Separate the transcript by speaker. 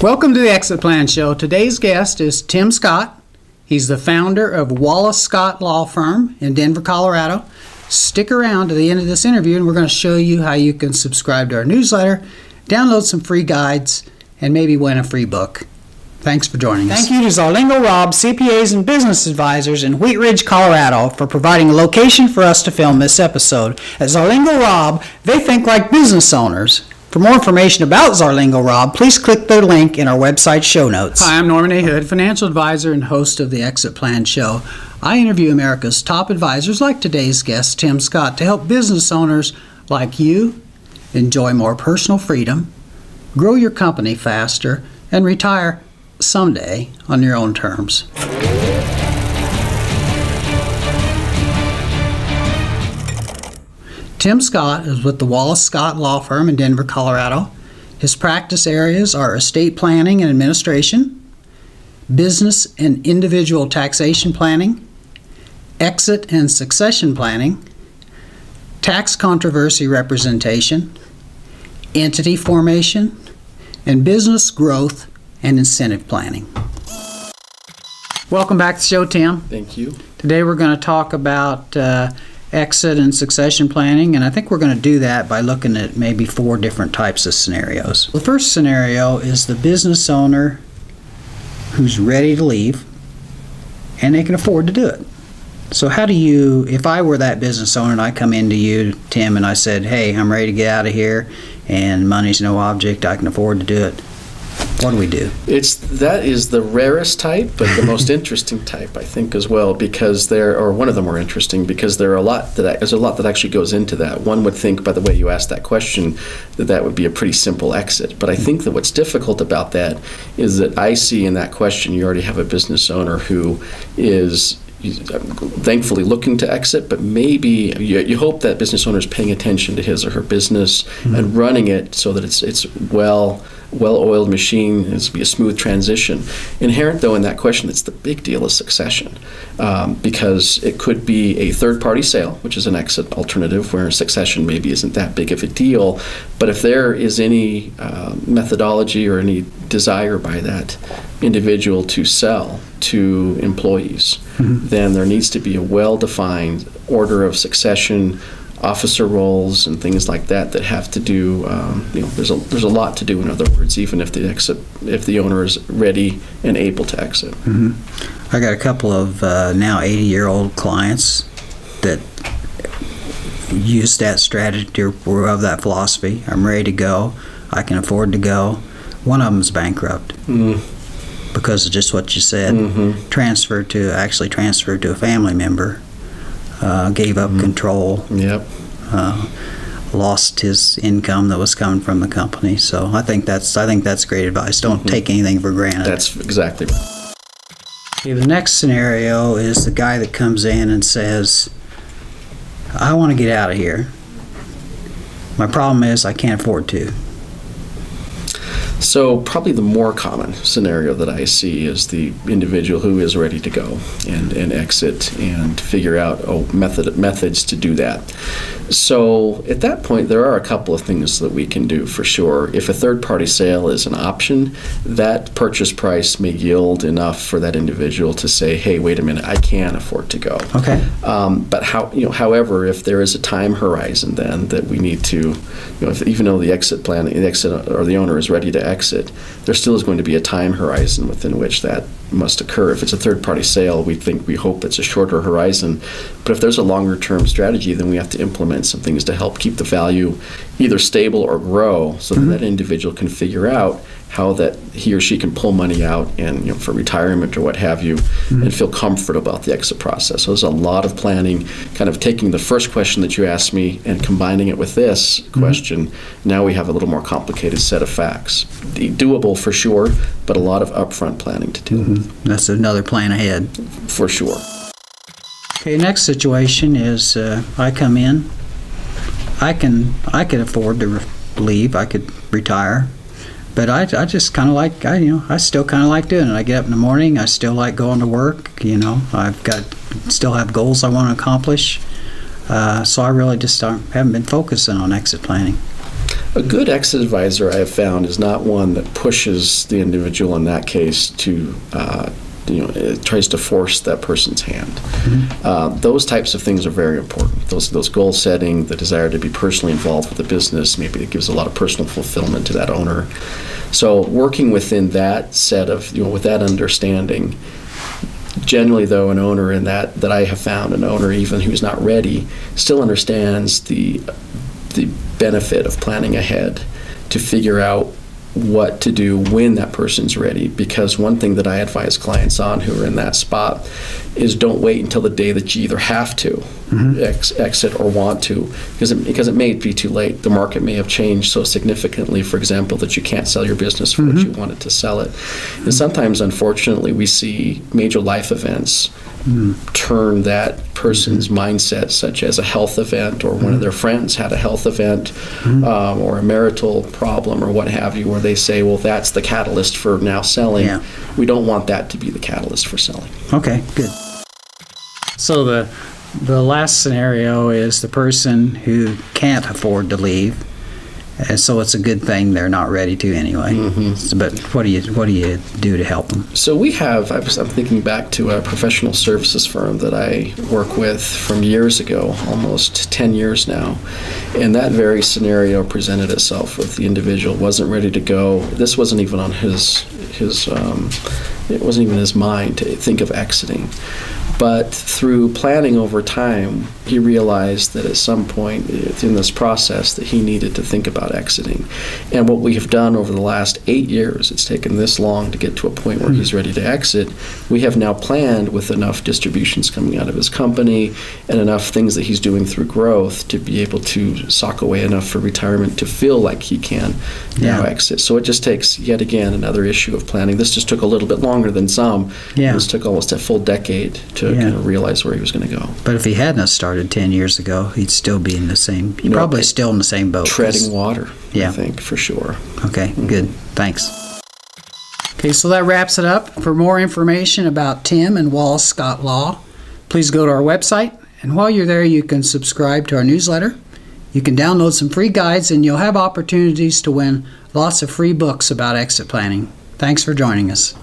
Speaker 1: Welcome to the Exit Plan Show. Today's guest is Tim Scott. He's the founder of Wallace Scott Law Firm in Denver, Colorado. Stick around to the end of this interview and we're going to show you how you can subscribe to our newsletter, download some free guides, and maybe win a free book. Thanks for joining us. Thank you to Zarlingo Robb, CPAs and Business Advisors in Wheat Ridge, Colorado, for providing a location for us to film this episode. At Zarlingo Robb, they think like business owners. For more information about Zarlingo Robb, please click their link in our website show notes. Hi, I'm Norman A. Hood, financial advisor and host of the Exit Plan Show. I interview America's top advisors like today's guest, Tim Scott, to help business owners like you enjoy more personal freedom, grow your company faster, and retire someday on your own terms. Tim Scott is with the Wallace Scott Law Firm in Denver, Colorado. His practice areas are estate planning and administration, business and individual taxation planning, exit and succession planning, tax controversy representation, entity formation, and business growth and incentive planning. Welcome back to the show, Tim.
Speaker 2: Thank you.
Speaker 1: Today we're going to talk about exit and succession planning, and I think we're going to do that by looking at maybe 4 different types of scenarios. The first scenario is the business owner who's ready to leave and they can afford to do it. So how do you, if I were that business owner and I come into you, Tim, and I said, hey, I'm ready to get out of here and money's no object, I can afford to do it, what do we do?
Speaker 2: That is the rarest type, but the most interesting type, I think, as well, because one of them are interesting because there's a lot that actually goes into that. One would think, by the way you asked that question, that would be a pretty simple exit. But I think that what's difficult about that is that I see in that question you already have a business owner who is thankfully looking to exit, but maybe you hope that business owner is paying attention to his or her business and running it so that it's well-oiled machine. It's be a smooth transition. Inherent, though, in that question, it's the big deal of succession, because it could be a third-party sale, which is an exit alternative where succession maybe isn't that big of a deal. But if there is any methodology or any desire by that individual to sell to employees, then there needs to be a well-defined order of succession, officer roles and things like that have to do. There's a lot to do. In other words, even if the owner is ready and able to exit.
Speaker 1: I got a couple of now 80-year-old clients that use that strategy or of that philosophy. I'm ready to go. I can afford to go. One of them is bankrupt because of just what you said. Transferred to a family member. Gave up control. Lost his income that was coming from the company. So I think that's great advice. Don't take anything for granted.
Speaker 2: That's exactly right.
Speaker 1: Okay, the next scenario is the guy that comes in and says, I want to get out of here. My problem is I can't afford to.
Speaker 2: So probably the more common scenario that I see is the individual who is ready to go and exit and figure out methods to do that. So at that point, there are a couple of things that we can do for sure. If a third-party sale is an option, that purchase price may yield enough for that individual to say, hey, wait a minute, I can afford to go.
Speaker 1: Okay.
Speaker 2: But however, if there is a time horizon then that we need to, even though the exit or the owner is ready to exit, there still is going to be a time horizon within which that must occur. If it's a third-party sale, we hope it's a shorter horizon. But if there's a longer-term strategy, then we have to implement some things to help keep the value either stable or grow, so that individual can figure out how that he or she can pull money out and for retirement or what have you, and feel comfortable about the exit process. So there's a lot of planning, kind of taking the first question that you asked me and combining it with this question. Now we have a little more complicated set of facts. Doable for sure, but a lot of upfront planning to deal with.
Speaker 1: That's another plan ahead.
Speaker 2: For sure.
Speaker 1: Okay, next situation is I come in. I could afford to leave. I could retire. But I just kind of like, I still kind of like doing it. I get up in the morning. I still like going to work. Still have goals I want to accomplish. So I really just haven't been focusing on exit planning.
Speaker 2: A good exit advisor, I have found, is not one that pushes the individual in that case to, it tries to force that person's hand. Those types of things are very important. Those goal setting, the desire to be personally involved with the business, maybe it gives a lot of personal fulfillment to that owner. So working within that set of, with that understanding, generally, though, an owner in that I have found, an owner even who's not ready, still understands the benefit of planning ahead to figure out what to do when that person's ready. Because one thing that I advise clients on who are in that spot is don't wait until the day that you either have to exit or want to, because it may be too late. The market may have changed so significantly, for example, that you can't sell your business for what you wanted to sell it. And sometimes, unfortunately, we see major life events turn that person's mindset, such as a health event, or one of their friends had a health event, or a marital problem, or what have you, where they say, well, that's the catalyst for now selling.
Speaker 1: Yeah.
Speaker 2: We don't want that to be the catalyst for selling.
Speaker 1: Okay, good. So the last scenario is the person who can't afford to leave, and so it's a good thing they're not ready to anyway. But what do you do to help them?
Speaker 2: So we have, I'm thinking back to a professional services firm that I work with from years ago, almost 10 years now, and that very scenario presented itself with the individual wasn't ready to go. This wasn't even on his it wasn't even his mind to think of exiting. But through planning over time, he realized that at some point in this process that he needed to think about exiting. And what we have done over the last 8 years, it's taken this long to get to a point where he's ready to exit, we have now planned with enough distributions coming out of his company and enough things that he's doing through growth to be able to sock away enough for retirement to feel like he can now exit. So it just takes, yet again, another issue of planning. This just took a little bit longer than some. This took almost a full decade to kind of realize where he was going to go.
Speaker 1: But if he hadn't started 10 years ago, he'd still be in the same, probably still in the same boat.
Speaker 2: Treading water, I think, for sure.
Speaker 1: Okay, good. Thanks. Okay, so that wraps it up. For more information about Tim and Wallace Scott Law, please go to our website. And while you're there, you can subscribe to our newsletter. You can download some free guides, and you'll have opportunities to win lots of free books about exit planning. Thanks for joining us.